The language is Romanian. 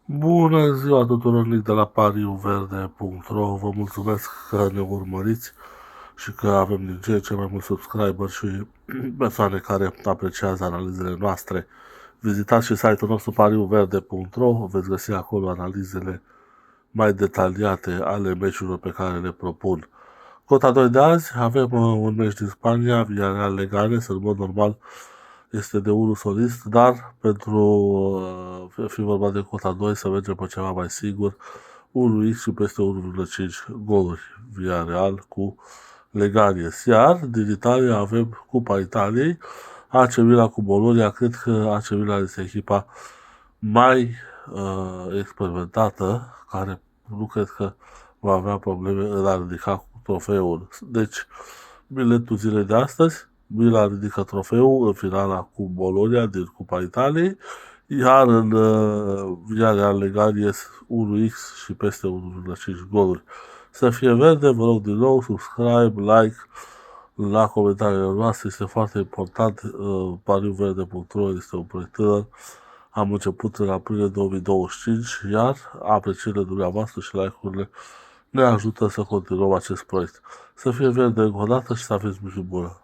Bună ziua tuturor, Nic de la pariuverde.ro. Vă mulțumesc că ne urmăriți și că avem din ce în ce mai mulți subscriberi și persoane care apreciază analizele noastre. Vizitați și site-ul nostru pariuverde.ro, veți găsi acolo analizele mai detaliate ale meciurilor pe care le propun. Cota 2 de azi, avem un meci din Spania, Villarreal Leganes, în mod normal este de 1 solist, dar pentru fi vorba de cota 2 să mergem pe ceva mai sigur, 1x și peste 1,5 goluri Villarreal cu Leganes. Iar din Italia avem Cupa Italiei, AC Milan cu Bologna. Cred că AC Milan este echipa mai experimentată, care nu cred că va avea probleme în a ridica cu trofeul. Deci, biletul zilei de astăzi, Milan ridică trofeul în finala cu Bologna din Cupa Italiei, iar în Villarreal Leganes 1x și peste 1,5 goluri. Să fie verde, vă rog din nou, subscribe, like la comentariile noastre, este foarte important. Pariuverde.ro este un proiect tânăr. Am început în aprilie 2025, iar aprecierile dumneavoastră și like-urile ne ajută să continuăm acest proiect. Să fie verde încă o dată și să aveți zi bună!